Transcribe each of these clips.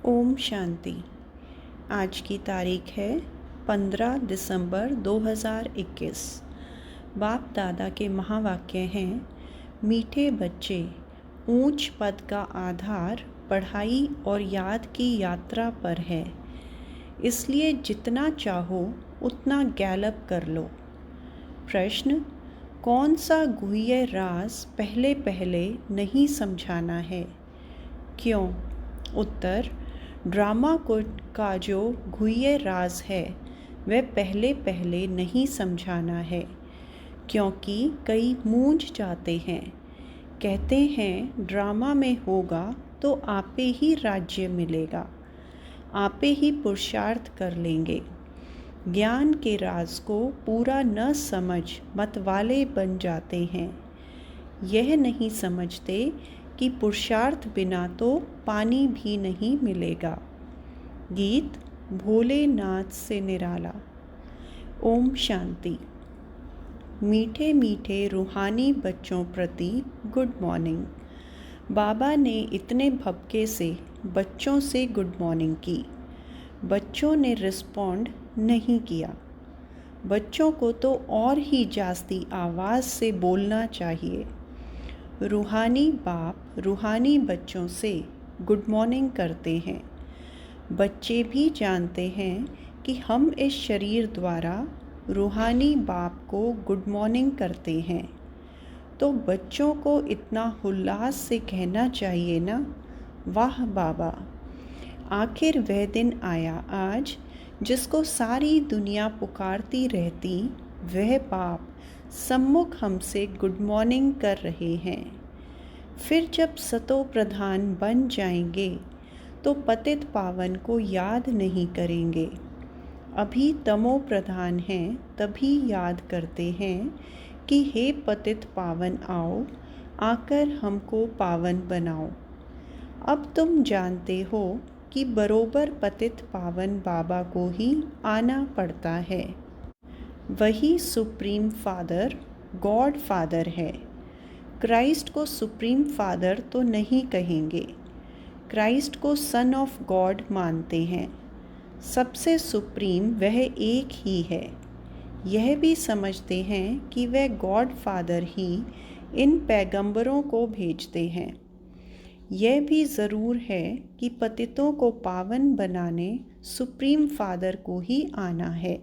ओम शांति। आज की तारीख है 15 दिसंबर 2021। बाप दादा के महावाक्य हैं, मीठे बच्चे, ऊंच पद का आधार पढ़ाई और याद की यात्रा पर है, इसलिए जितना चाहो उतना गैलप कर लो। प्रश्न: कौन सा गुह्य राज पहले पहले नहीं समझाना है, क्यों? उत्तर: ड्रामा का जो गुह्य राज है वह पहले पहले नहीं समझाना है, क्योंकि कई मूंझ जाते हैं। कहते हैं ड्रामा में होगा तो आपे ही राज्य मिलेगा, आपे ही पुरुषार्थ कर लेंगे। ज्ञान के राज को पूरा न समझ मतवाले बन जाते हैं। यह नहीं समझते कि पुरुषार्थ बिना तो पानी भी नहीं मिलेगा। गीत भोलेनाथ से निराला। ओम शांति। मीठे मीठे रूहानी बच्चों प्रति गुड मॉर्निंग। बाबा ने इतने भपके से बच्चों से गुड मॉर्निंग की। बच्चों ने रिस्पॉन्ड नहीं किया। बच्चों को तो और ही जास्ती आवाज़ से बोलना चाहिए। रूहानी बाप रूहानी बच्चों से गुड मॉर्निंग करते हैं। बच्चे भी जानते हैं कि हम इस शरीर द्वारा रूहानी बाप को गुड मॉर्निंग करते हैं, तो बच्चों को इतना उल्लास से कहना चाहिए ना, वाह बाबा। आखिर वह दिन आया आज जिसको सारी दुनिया पुकारती रहती, वह बाप सम्मुख हमसे गुड मॉर्निंग कर रहे हैं। फिर जब सतो प्रधान बन जाएंगे तो पतित पावन को याद नहीं करेंगे। अभी तमो प्रधान हैं, तभी याद करते हैं कि हे पतित पावन आओ, आकर हमको पावन बनाओ। अब तुम जानते हो कि बरोबर पतित पावन बाबा को ही आना पड़ता है। वही सुप्रीम फादर गॉड फादर है। क्राइस्ट को सुप्रीम फादर तो नहीं कहेंगे, क्राइस्ट को सन ऑफ गॉड मानते हैं। सबसे सुप्रीम वह एक ही है। यह भी समझते हैं कि वह गॉड फादर ही इन पैगंबरों को भेजते हैं। यह भी ज़रूर है कि पतितों को पावन बनाने सुप्रीम फादर को ही आना है।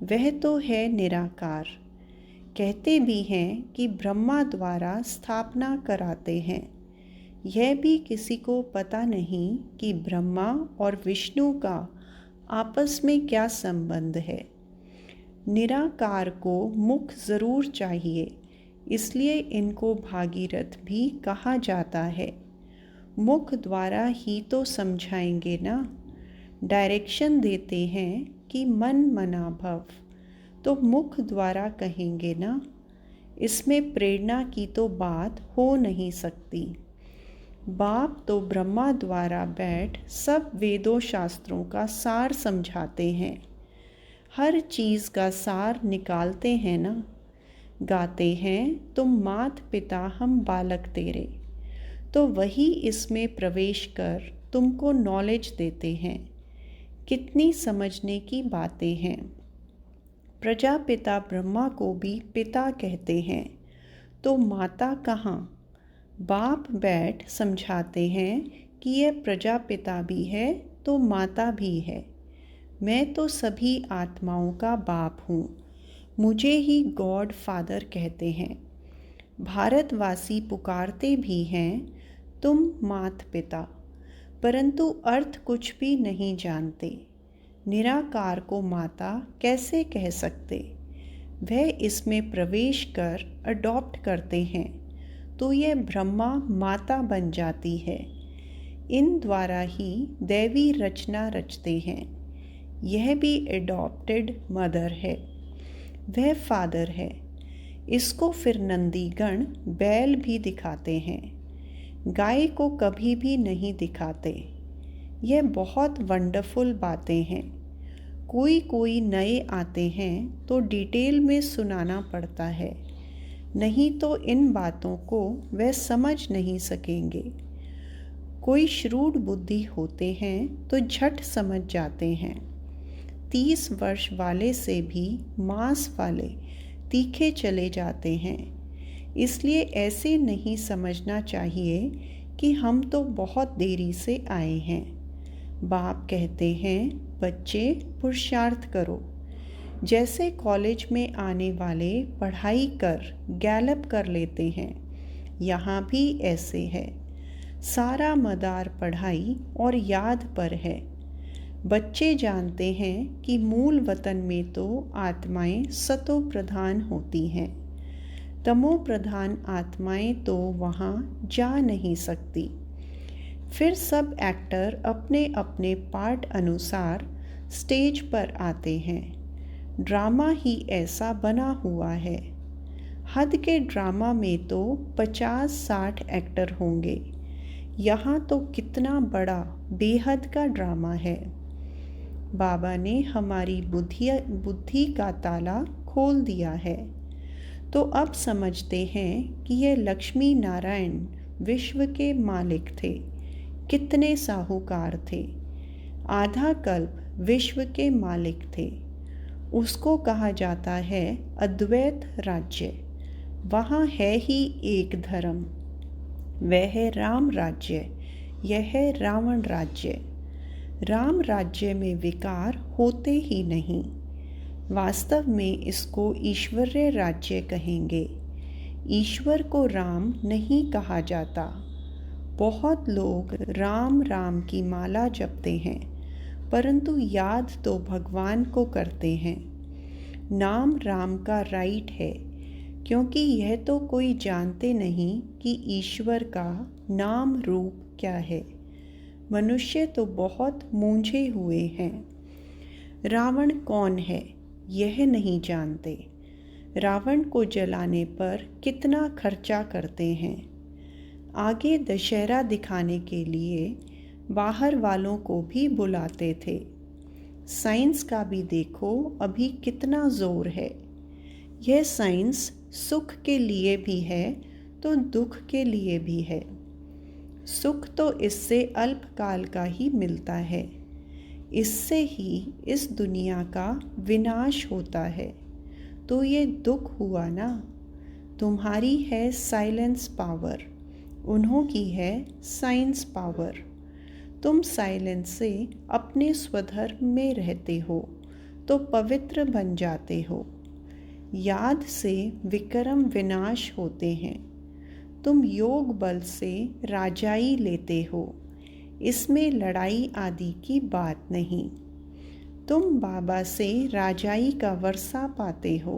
वह तो है निराकार। कहते भी हैं कि ब्रह्मा द्वारा स्थापना कराते हैं। यह भी किसी को पता नहीं कि ब्रह्मा और विष्णु का आपस में क्या संबंध है। निराकार को मुख ज़रूर चाहिए, इसलिए इनको भागीरथ भी कहा जाता है। मुख द्वारा ही तो समझाएंगे ना। डायरेक्शन देते हैं कि मन मना भव, तो मुख द्वारा कहेंगे ना। इसमें प्रेरणा की तो बात हो नहीं सकती। बाप तो ब्रह्मा द्वारा बैठ सब वेदों शास्त्रों का सार समझाते हैं। हर चीज़ का सार निकालते हैं ना। गाते हैं तुम मात पिता हम बालक तेरे, तो वही इसमें प्रवेश कर तुमको नॉलेज देते हैं। कितनी समझने की बातें हैं। प्रजापिता ब्रह्मा को भी पिता कहते हैं, तो माता कहाँ? बाप बैठ समझाते हैं कि यह प्रजापिता भी है तो माता भी है। मैं तो सभी आत्माओं का बाप हूँ, मुझे ही गॉड फादर कहते हैं। भारतवासी पुकारते भी हैं तुम मात पिता, परंतु अर्थ कुछ भी नहीं जानते। निराकार को माता कैसे कह सकते? वह इसमें प्रवेश कर अडॉप्ट करते हैं, तो यह ब्रह्मा माता बन जाती है। इन द्वारा ही दैवी रचना रचते हैं। यह भी एडॉप्टेड मदर है, वह फादर है। इसको फिर नंदीगण बैल भी दिखाते हैं, गाय को कभी भी नहीं दिखाते। यह बहुत वंडरफुल बातें हैं। कोई कोई नए आते हैं तो डिटेल में सुनाना पड़ता है, नहीं तो इन बातों को वह समझ नहीं सकेंगे। कोई श्रूड बुद्धि होते हैं तो झट समझ जाते हैं। 30 वर्ष वाले से भी मांस वाले तीखे चले जाते हैं। इसलिए ऐसे नहीं समझना चाहिए कि हम तो बहुत देरी से आए हैं। बाप कहते हैं, बच्चे पुरुषार्थ करो। जैसे कॉलेज में आने वाले पढ़ाई कर गैलप कर लेते हैं, यहाँ भी ऐसे है। सारा मदार पढ़ाई और याद पर है। बच्चे जानते हैं कि मूल वतन में तो आत्माएं सतो प्रधान होती हैं, तमो प्रधान आत्माएं तो वहाँ जा नहीं सकती। फिर सब एक्टर अपने अपने पार्ट अनुसार स्टेज पर आते हैं। ड्रामा ही ऐसा बना हुआ है। हद के ड्रामा में तो 50-60 एक्टर होंगे। यहाँ तो कितना बड़ा बेहद का ड्रामा है। बाबा ने हमारी बुद्धि का ताला खोल दिया है, तो अब समझते हैं कि ये लक्ष्मी नारायण विश्व के मालिक थे। कितने साहूकार थे। आधा कल्प विश्व के मालिक थे। उसको कहा जाता है अद्वैत राज्य। वहाँ है ही एक धर्म, वह है राम राज्य। यह है रावण राज्य। राम राज्य में विकार होते ही नहीं। वास्तव में इसको ईश्वरीय राज्य कहेंगे। ईश्वर को राम नहीं कहा जाता। बहुत लोग राम राम की माला जपते हैं, परंतु याद तो भगवान को करते हैं। नाम राम का राइट है, क्योंकि यह तो कोई जानते नहीं कि ईश्वर का नाम रूप क्या है। मनुष्य तो बहुत मूंझे हुए हैं। रावण कौन है यह नहीं जानते। रावण को जलाने पर कितना खर्चा करते हैं। आगे दशहरा दिखाने के लिए बाहर वालों को भी बुलाते थे। साइंस का भी देखो अभी कितना जोर है। यह साइंस सुख के लिए भी है तो दुख के लिए भी है। सुख तो इससे अल्पकाल का ही मिलता है। इससे ही इस दुनिया का विनाश होता है। तो ये दुख हुआ ना। तुम्हारी है साइलेंस पावर, उन्हों की है साइंस पावर। तुम साइलेंस से अपने स्वधर्म में रहते हो तो पवित्र बन जाते हो। याद से विक्रम विनाश होते हैं। तुम योग बल से राजाई लेते हो। इसमें लड़ाई आदि की बात नहीं। तुम बाबा से राजाई का वर्षा पाते हो।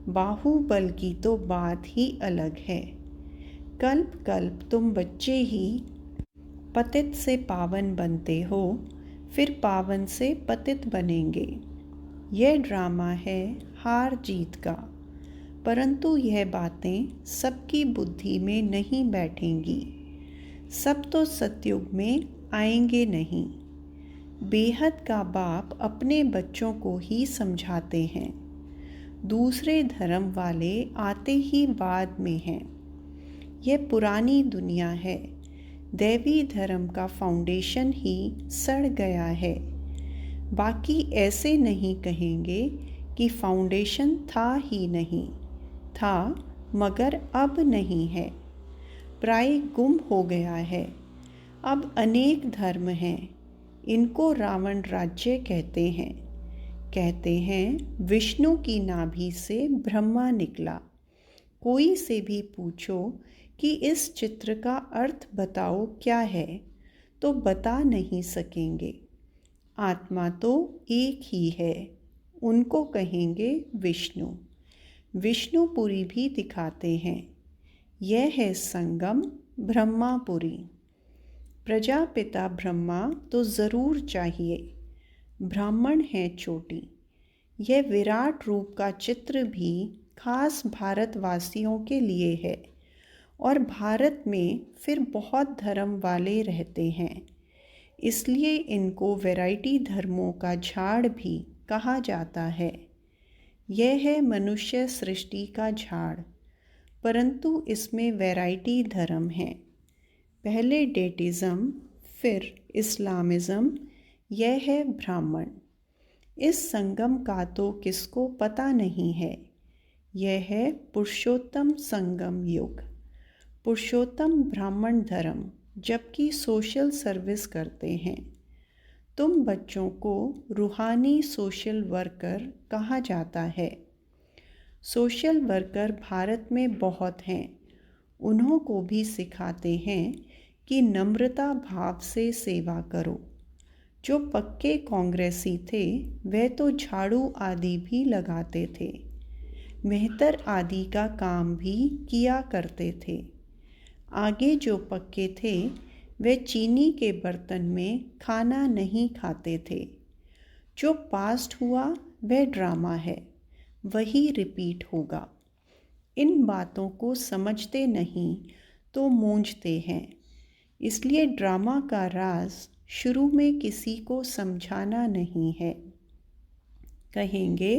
बाहुबल की तो बात ही अलग है। कल्प कल्प तुम बच्चे ही पतित से पावन बनते हो, फिर पावन से पतित बनेंगे। यह ड्रामा है हार जीत का, परंतु यह बातें सबकी बुद्धि में नहीं बैठेंगी। सब तो सतयुग में आएंगे नहीं। बेहद का बाप अपने बच्चों को ही समझाते हैं। दूसरे धर्म वाले आते ही बाद में हैं। यह पुरानी दुनिया है। दैवी धर्म का फाउंडेशन ही सड़ गया है। बाकी ऐसे नहीं कहेंगे कि फाउंडेशन था ही नहीं। था मगर अब नहीं है। प्राय गुम हो गया है। अब अनेक धर्म हैं। इनको रावण राज्य कहते हैं। कहते हैं विष्णु की नाभि से ब्रह्मा निकला। कोई से भी पूछो कि इस चित्र का अर्थ बताओ क्या है, तो बता नहीं सकेंगे। आत्मा तो एक ही है। उनको कहेंगे विष्णु। विष्णुपुरी भी दिखाते हैं। यह है संगम ब्रह्मापुरी। प्रजापिता ब्रह्मा तो ज़रूर चाहिए। ब्राह्मण है चोटी। यह विराट रूप का चित्र भी खास भारतवासियों के लिए है। और भारत में फिर बहुत धर्म वाले रहते हैं, इसलिए इनको वैरायटी धर्मों का झाड़ भी कहा जाता है। यह है मनुष्य सृष्टि का झाड़, परंतु इसमें वैरायटी धर्म है। पहले डेटिज़म, फिर इस्लामिज़म, यह है ब्राह्मण। इस संगम का तो किसको पता नहीं है। यह है पुरुषोत्तम संगम युग। पुरुषोत्तम ब्राह्मण धर्म, जबकि सोशल सर्विस करते हैं। तुम बच्चों को रूहानी सोशल वर्कर कहा जाता है। सोशल वर्कर भारत में बहुत हैं। उन्हों को भी सिखाते हैं कि नम्रता भाव से सेवा करो। जो पक्के कांग्रेसी थे वह तो झाड़ू आदि भी लगाते थे, मेहतर आदि का काम भी किया करते थे। आगे जो पक्के थे वे चीनी के बर्तन में खाना नहीं खाते थे। जो पास्ट हुआ वह ड्रामा है, वही रिपीट होगा। इन बातों को समझते नहीं तो मूंझते हैं। इसलिए ड्रामा का राज शुरू में किसी को समझाना नहीं है। कहेंगे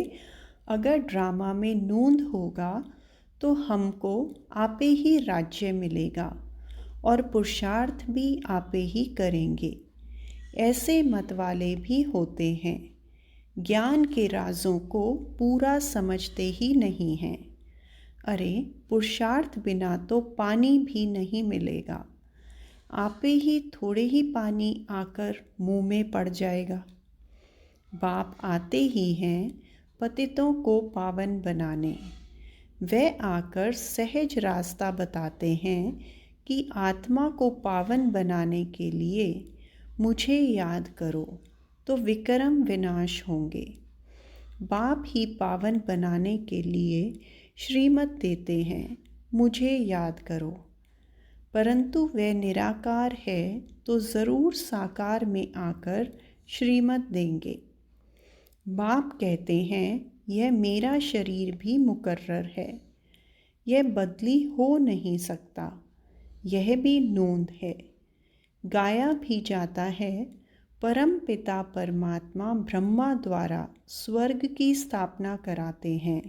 अगर ड्रामा में नूंद होगा तो हमको आपे ही राज्य मिलेगा और पुरुषार्थ भी आपे ही करेंगे। ऐसे मत वाले भी होते हैं। ज्ञान के राजों को पूरा समझते ही नहीं हैं। अरे पुरुषार्थ बिना तो पानी भी नहीं मिलेगा। आपे ही थोड़े ही पानी आकर मुंह में पड़ जाएगा। बाप आते ही हैं पतितों को पावन बनाने। वे आकर सहज रास्ता बताते हैं कि आत्मा को पावन बनाने के लिए मुझे याद करो तो विक्रम विनाश होंगे। बाप ही पावन बनाने के लिए श्रीमत देते हैं, मुझे याद करो। परंतु वह निराकार है तो ज़रूर साकार में आकर श्रीमत देंगे। बाप कहते हैं यह मेरा शरीर भी मुकर्रर है, यह बदली हो नहीं सकता, यह भी नोंद है। गाया भी जाता है परम पिता परमात्मा ब्रह्मा द्वारा स्वर्ग की स्थापना कराते हैं।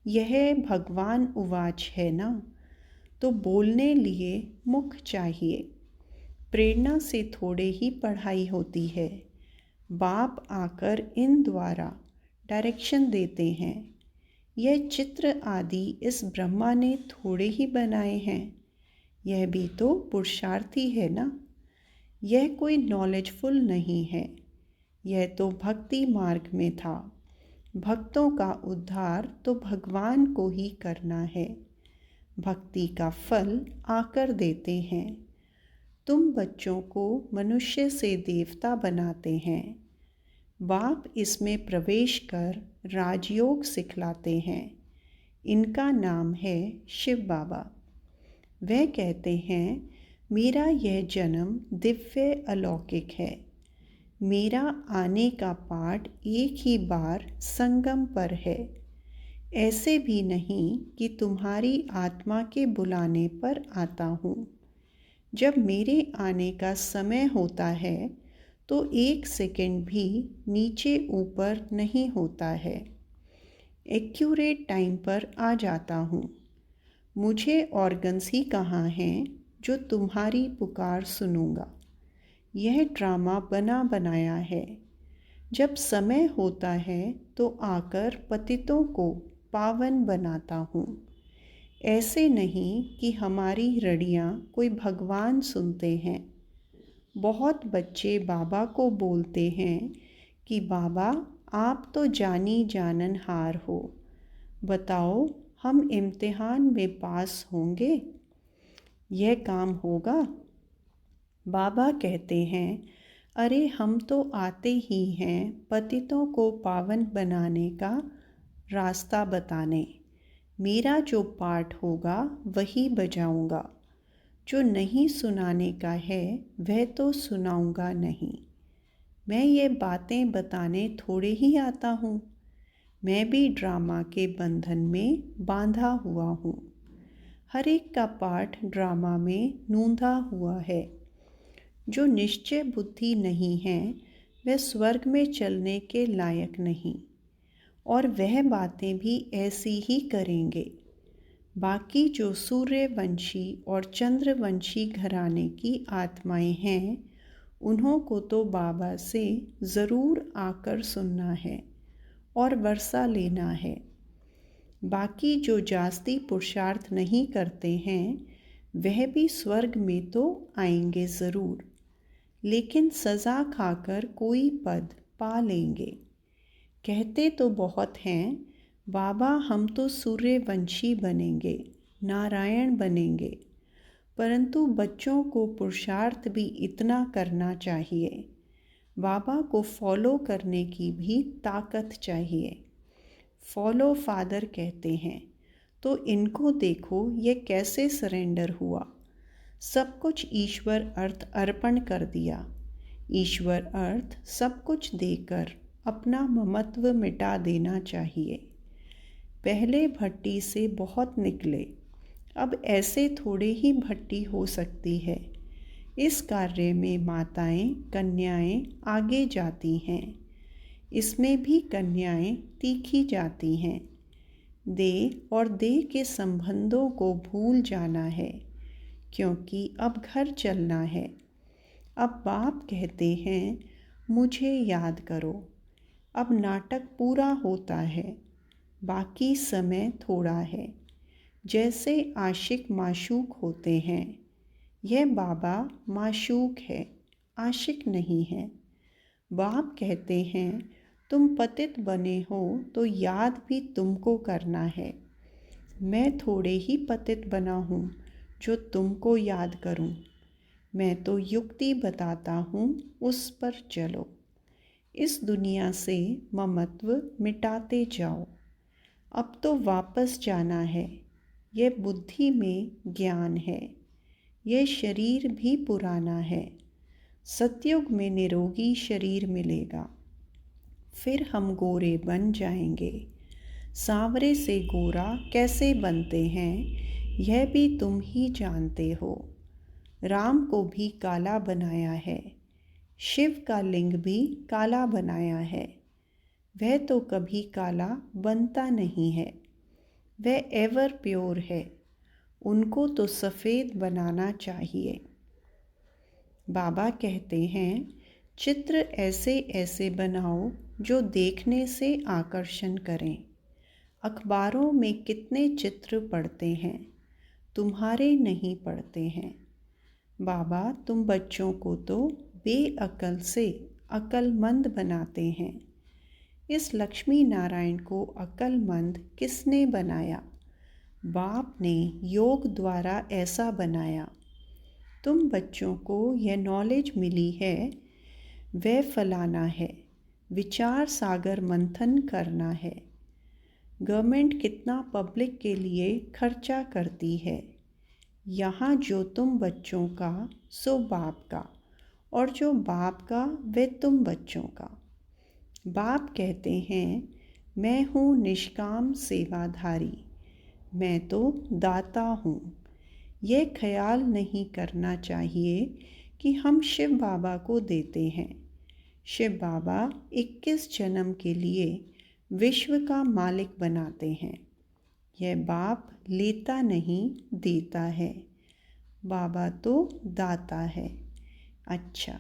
यह भगवान उवाच है ना, तो बोलने लिए मुख चाहिए। प्रेरणा से थोड़े ही पढ़ाई होती है। बाप आकर इन द्वारा डायरेक्शन देते हैं। यह चित्र आदि इस ब्रह्मा ने थोड़े ही बनाए हैं। यह भी तो पुरुषार्थी है ना। यह कोई नॉलेजफुल नहीं है। यह तो भक्ति मार्ग में था। भक्तों का उद्धार तो भगवान को ही करना है। भक्ति का फल आकर देते हैं। तुम बच्चों को मनुष्य से देवता बनाते हैं। बाप इसमें प्रवेश कर राजयोग सिखलाते हैं। इनका नाम है शिव बाबा। वह कहते हैं मेरा यह जन्म दिव्य अलौकिक है। मेरा आने का पाठ एक ही बार संगम पर है। ऐसे भी नहीं कि तुम्हारी आत्मा के बुलाने पर आता हूँ। जब मेरे आने का समय होता है तो 1 सेकंड भी नीचे ऊपर नहीं होता है। एक्यूरेट टाइम पर आ जाता हूँ। मुझे ऑर्गन्स ही कहाँ हैं जो तुम्हारी पुकार सुनूंगा। यह ड्रामा बना बनाया है। जब समय होता है तो आकर पतितों को पावन बनाता हूँ। ऐसे नहीं कि हमारी रड़ियाँ कोई भगवान सुनते हैं। बहुत बच्चे बाबा को बोलते हैं कि बाबा आप तो जानी जाननहार हो, बताओ हम इम्तिहान में पास होंगे? यह काम होगा? बाबा कहते हैं अरे हम तो आते ही हैं पतितों को पावन बनाने का रास्ता बताने। मेरा जो पाठ होगा वही बजाऊंगा। जो नहीं सुनाने का है वह तो सुनाऊंगा नहीं। मैं ये बातें बताने थोड़े ही आता हूँ। मैं भी ड्रामा के बंधन में बांधा हुआ हूँ। हर एक का पाठ ड्रामा में नूंधा हुआ है। जो निश्चय बुद्धि नहीं है वह स्वर्ग में चलने के लायक नहीं, और वह बातें भी ऐसी ही करेंगे। बाकी जो सूर्यवंशी और चंद्रवंशी घराने की आत्माएं हैं, उन्हों को तो बाबा से ज़रूर आकर सुनना है और वर्षा लेना है। बाकी जो जास्ती पुरुषार्थ नहीं करते हैं, वह भी स्वर्ग में तो आएंगे ज़रूर, लेकिन सज़ा खाकर कोई पद पा लेंगे। कहते तो बहुत हैं, बाबा हम तो सूर्यवंशी बनेंगे, नारायण बनेंगे, परंतु बच्चों को पुरुषार्थ भी इतना करना चाहिए। बाबा को फॉलो करने की भी ताकत चाहिए। फॉलो फादर कहते हैं, तो इनको देखो ये कैसे सरेंडर हुआ। सब कुछ ईश्वर अर्थ अर्पण कर दिया। ईश्वर अर्थ सब कुछ देकर अपना ममत्व मिटा देना चाहिए। पहले भट्टी से बहुत निकले, अब ऐसे थोड़े ही भट्टी हो सकती है। इस कार्य में माताएं कन्याएं आगे जाती हैं, इसमें भी कन्याएं तीखी जाती हैं। देह और देह के संबंधों को भूल जाना है, क्योंकि अब घर चलना है। अब बाप कहते हैं, मुझे याद करो। अब नाटक पूरा होता है, बाकी समय थोड़ा है। जैसे आशिक माशूक होते हैं, यह बाबा माशूक है, आशिक नहीं है। बाप कहते हैं, तुम पतित बने हो तो याद भी तुमको करना है। मैं थोड़े ही पतित बना हूँ जो तुमको याद करूँ। मैं तो युक्ति बताता हूँ, उस पर चलो। इस दुनिया से ममत्व मिटाते जाओ। अब तो वापस जाना है। यह बुद्धि में ज्ञान है। यह शरीर भी पुराना है। सतयुग में निरोगी शरीर मिलेगा, फिर हम गोरे बन जाएंगे। सांवरे से गोरा कैसे बनते हैं, यह भी तुम ही जानते हो। राम को भी काला बनाया है, शिव का लिंग भी काला बनाया है। वह तो कभी काला बनता नहीं है, वह एवर प्योर है। उनको तो सफ़ेद बनाना चाहिए। बाबा कहते हैं, चित्र ऐसे ऐसे बनाओ जो देखने से आकर्षण करें। अखबारों में कितने चित्र पढ़ते हैं, तुम्हारे नहीं पढ़ते हैं। बाबा तुम बच्चों को तो बेअकल से अक्लमंद बनाते हैं। इस लक्ष्मी नारायण को अक्लमंद किसने बनाया? बाप ने योग द्वारा ऐसा बनाया। तुम बच्चों को यह नॉलेज मिली है, वह फलाना है। विचार सागर मंथन करना है। गवर्नमेंट कितना पब्लिक के लिए खर्चा करती है। यहाँ जो तुम बच्चों का सो बाप का, और जो बाप का वे तुम बच्चों का। बाप कहते हैं, मैं हूँ निष्काम सेवाधारी, मैं तो दाता हूँ। यह ख्याल नहीं करना चाहिए कि हम शिव बाबा को देते हैं। शिव बाबा 21 जन्म के लिए विश्व का मालिक बनाते हैं। यह बाप लेता नहीं देता है, बाबा तो दाता है। अच्छा,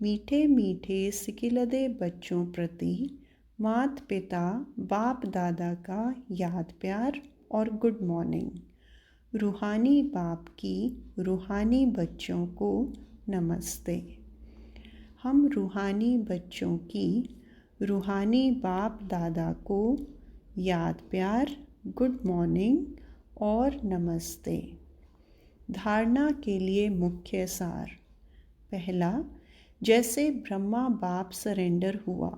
मीठे मीठे सिकिलदे बच्चों प्रति माता पिता बाप दादा का याद प्यार और गुड मॉर्निंग। रूहानी बाप की रूहानी बच्चों को नमस्ते। हम रूहानी बच्चों की रूहानी बाप दादा को याद प्यार, गुड मॉर्निंग और नमस्ते। धारणा के लिए मुख्य सार। पहला, जैसे ब्रह्मा बाप सरेंडर हुआ,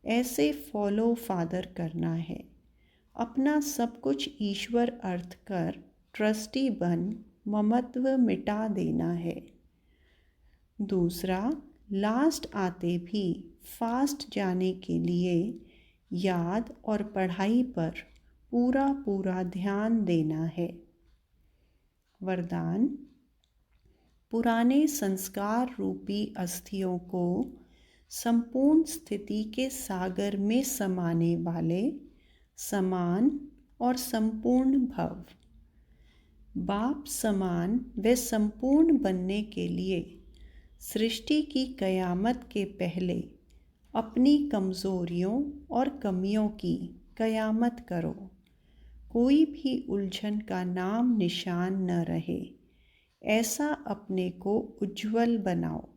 ऐसे फॉलो फादर करना है। अपना सब कुछ ईश्वर अर्थ कर ट्रस्टी बन ममत्व मिटा देना है। दूसरा, लास्ट आते भी फास्ट जाने के लिए याद और पढ़ाई पर पूरा पूरा ध्यान देना है। वरदान, पुराने संस्कार रूपी अस्थियों को संपूर्ण स्थिति के सागर में समाने वाले समान और संपूर्ण भव। बाप समान व संपूर्ण बनने के लिए सृष्टि की कयामत के पहले अपनी कमज़ोरियों और कमियों की कयामत करो। कोई भी उलझन का नाम निशान न रहे, ऐसा अपने को उज्ज्वल बनाओ।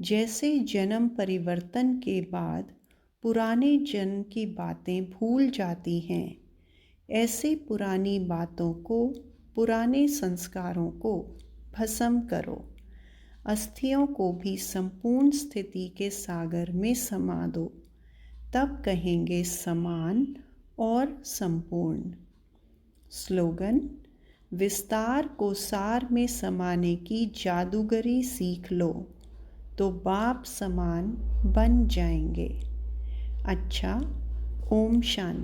जैसे जन्म परिवर्तन के बाद पुराने जन्म की बातें भूल जाती हैं, ऐसे पुरानी बातों को, पुराने संस्कारों को भस्म करो। अस्थियों को भी संपूर्ण स्थिति के सागर में समा दो, तब कहेंगे समान और संपूर्ण। स्लोगन: विस्तार को सार में समाने की जादूगरी सीख लो तो बाप समान बन जाएंगे। अच्छा, ओम शांति।